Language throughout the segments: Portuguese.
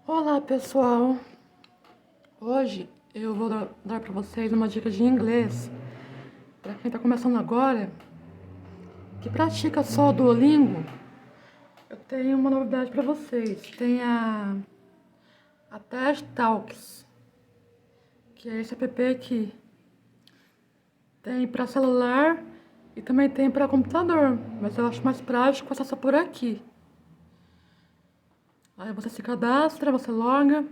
Olá pessoal, hoje eu vou dar para vocês uma dica de inglês para quem está começando agora, que pratica só o Duolingo. Eu tenho uma novidade para vocês, tem a TED Talks, que é esse app aqui. Tem para celular e também tem para computador, mas eu acho mais prático acessar por aqui. Aí você se cadastra, você loga.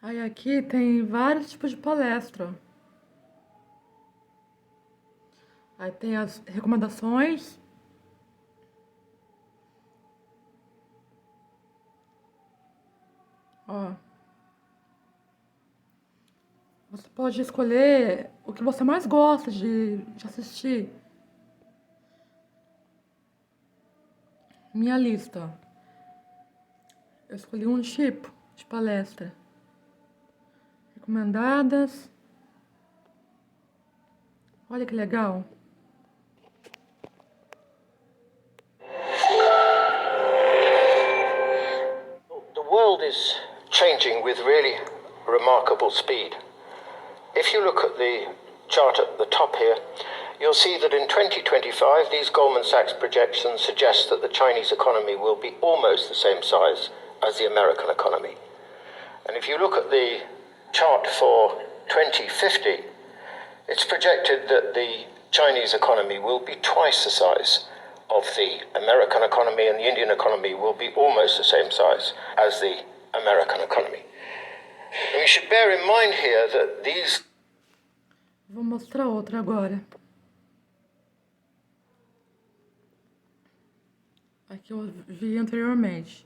Aí aqui tem vários tipos de palestra. Aí tem as recomendações. Ó. Você pode escolher o que você mais gosta de assistir. Minha lista. Eu escolhi um tipo de palestra. Recomendadas. Olha que legal. The world is changing with really remarkable speed. If you look at the chart at the top here, you'll see that in 2025, these Goldman Sachs projections suggest that the Chinese economy will be almost the same size as the American economy. And if you look at the chart for 2050, it's projected that the Chinese economy will be twice the size of the American economy, and the Indian economy will be almost the same size as the American economy. And we should bear in mind here that these... Vou mostrar outra agora. Aqui eu vi anteriormente.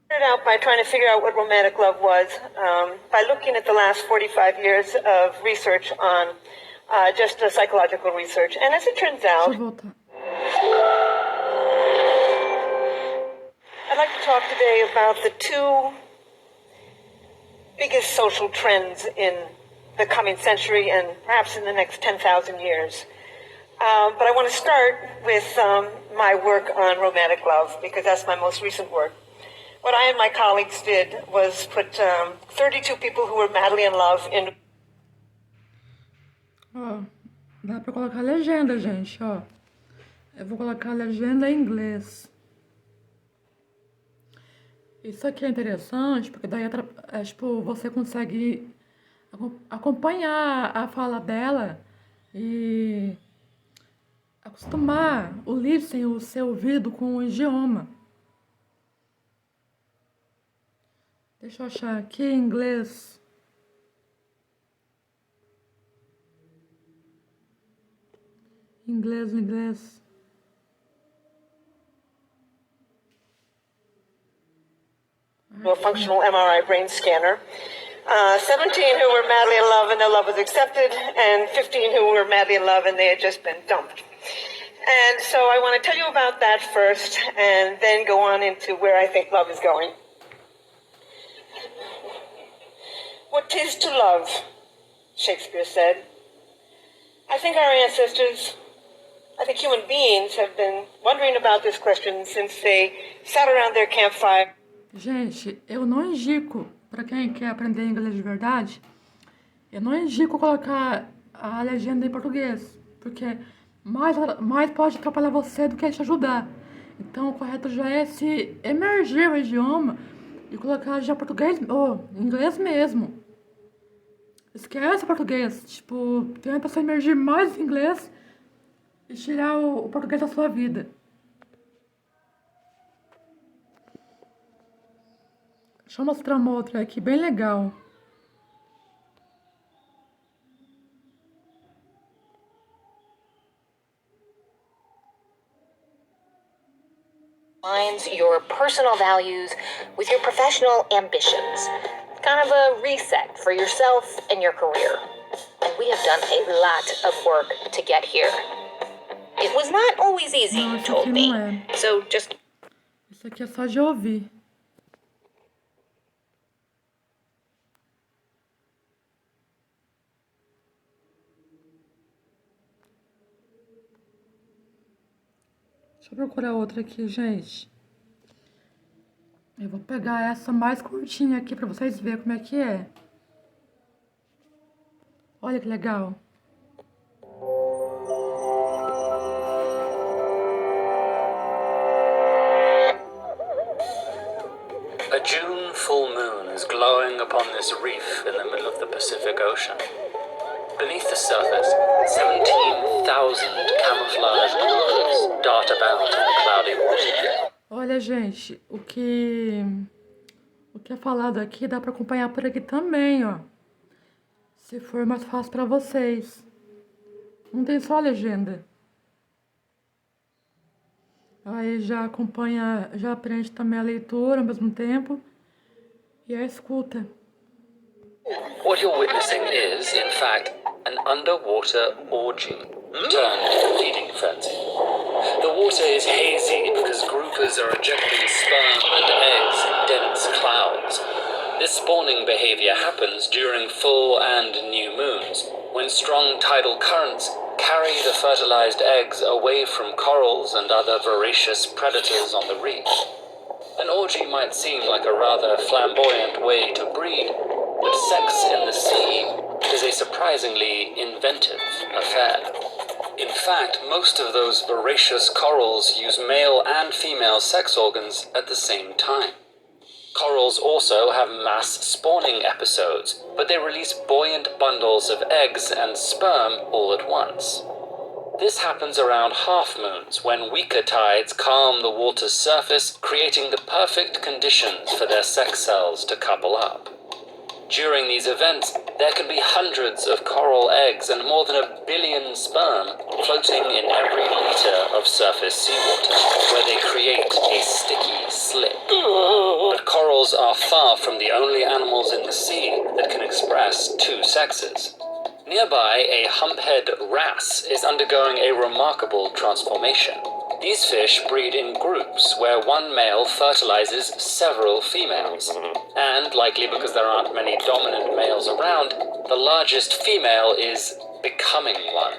Started out by trying to figure out what romantic love was by looking at the last 45 years of research on just psychological research. And as it turns out, Deixa eu voltar. I'd like to talk today about the two biggest social trends in the coming century and perhaps in the next 10,000 years. But I want to start with my work on romantic love because that's my most recent work. What I and my colleagues did was put 32 people who were madly in love in... Ó, dá pra colocar legenda, gente, ó. Eu vou colocar a legenda em inglês. Isso aqui é interessante, porque daí tipo, você consegue acompanhar a fala dela e acostumar o listening, o seu ouvido com o idioma. Deixa eu achar aqui em inglês. Inglês. A functional MRI brain scanner. 17 who were madly in love and their love was accepted, and 15 who were madly in love and they had just been dumped. And so I want to tell you about that first, and then go on into where I think love is going. What 'tis to love, Shakespeare said. I think our ancestors, I think human beings have been wondering about this question since they sat around their campfire. Gente, eu não indico, para quem quer aprender inglês de verdade, eu não indico colocar a legenda em português, porque mais pode atrapalhar você do que te ajudar. Então, o correto já é se emergir o idioma e colocar já português ou inglês mesmo. Esquece o português, tipo, tenta se emergir mais em inglês e tirar o português da sua vida. Deixa eu mostrar uma outra aqui, bem legal. Aligns your personal values with your professional ambitions. Kind of a reset for yourself and your career. And we have done a lot of work to get here. It was not always easy, Não, you esse told aqui me. não é. So just... Isso aqui é só de ouvir. Deixa eu procurar outra aqui, gente. Eu vou pegar essa mais curtinha aqui pra vocês verem como é que é. Olha que legal. A June full moon is glowing upon this reef in the middle of the Pacific Ocean. Beneath the surface, 17,000 camouflaged groups dart about in the cloudy water. Olha, gente, o que é falado aqui dá pra acompanhar por aqui também, ó. Se for mais fácil pra vocês. Não tem só a legenda. Aí já acompanha, já aprende também a leitura ao mesmo tempo e a escuta. What you're witnessing is, in fact, an underwater orgy turned into feeding frenzy. The water is hazy because groupers are ejecting sperm and eggs in dense clouds. This spawning behavior happens during full and new moons, when strong tidal currents carry the fertilized eggs away from corals and other voracious predators on the reef. An orgy might seem like a rather flamboyant way to breed, but sex in the sea is a surprisingly inventive affair. In fact, most of those voracious corals use male and female sex organs at the same time. Corals also have mass spawning episodes, but they release buoyant bundles of eggs and sperm all at once. This happens around half moons, when weaker tides calm the water's surface, creating the perfect conditions for their sex cells to couple up. During these events, there can be hundreds of coral eggs and more than 1 billion sperm floating in every liter of surface seawater, where they create a sticky slip. But corals are far from the only animals in the sea that can express two sexes. Nearby, a humphead wrasse is undergoing a remarkable transformation. These fish breed in groups where one male fertilizes several females. And, likely because there aren't many dominant males around, the largest female is becoming one.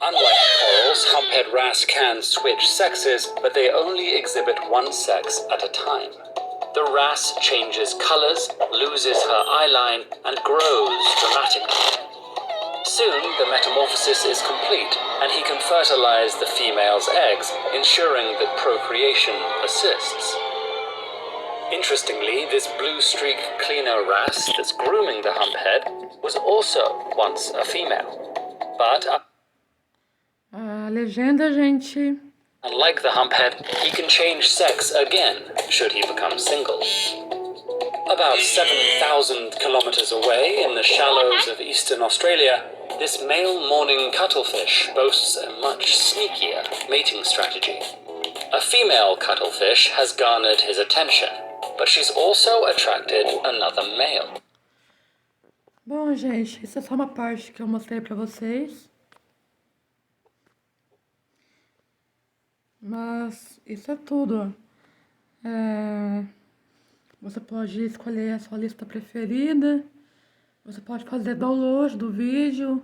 Unlike corals, humphead wrasse can switch sexes, but they only exhibit one sex at a time. The wrasse changes colors, loses her eyeline, and grows dramatically. Soon, the metamorphosis is complete, and he can fertilize the female's eggs, ensuring that procreation persists. Interestingly, this blue-streak cleaner wrasse that's grooming the humphead was also once a female. But A legenda, gente. unlike the humphead, he can change sex again should he become single. About 7,000 kilometers away in the shallows of eastern Australia, this male morning cuttlefish boasts a much sneakier mating strategy. A female cuttlefish has garnered his attention, but she's also attracted another male. Bom, gente, isso é só uma parte que eu mostrei pra vocês. Mas isso é tudo. Você pode escolher a sua lista preferida. Você pode fazer download do vídeo.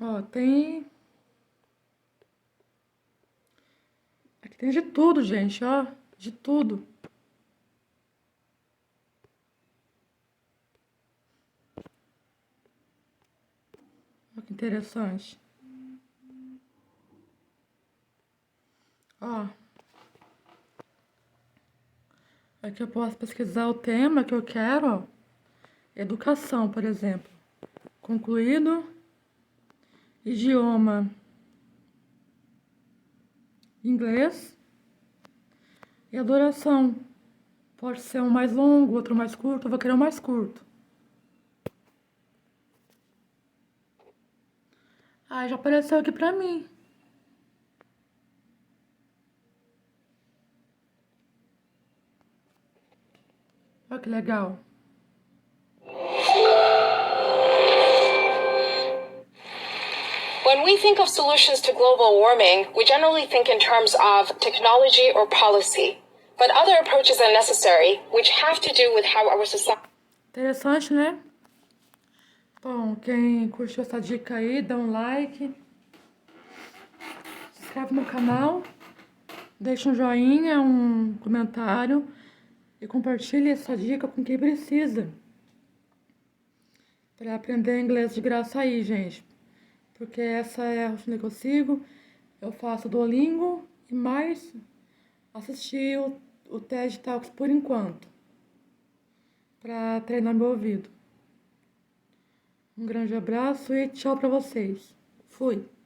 Ó, tem... Aqui tem de tudo, gente, ó. De tudo. Olha que interessante. Ó. Aqui eu posso pesquisar o tema que eu quero, ó. Educação, por exemplo. Concluído. Idioma. Inglês. E a duração. Pode ser um mais longo, outro mais curto. Eu vou querer um mais curto. Ah, já apareceu aqui pra mim. Olha que legal. When we think of solutions to global warming, we generally think in terms of technology or policy. But other approaches are necessary, which have to do with how our society... Interessante, né? Bom, quem curtiu essa dica aí, dá um like, se inscreve no canal, deixa um joinha, um comentário e compartilhe essa dica com quem precisa para aprender inglês de graça aí, gente. Porque essa é a rotina que eu sigo. Eu faço Duolingo e mais assistir o TED Talks por enquanto, para treinar meu ouvido. Um grande abraço e tchau para vocês. Fui!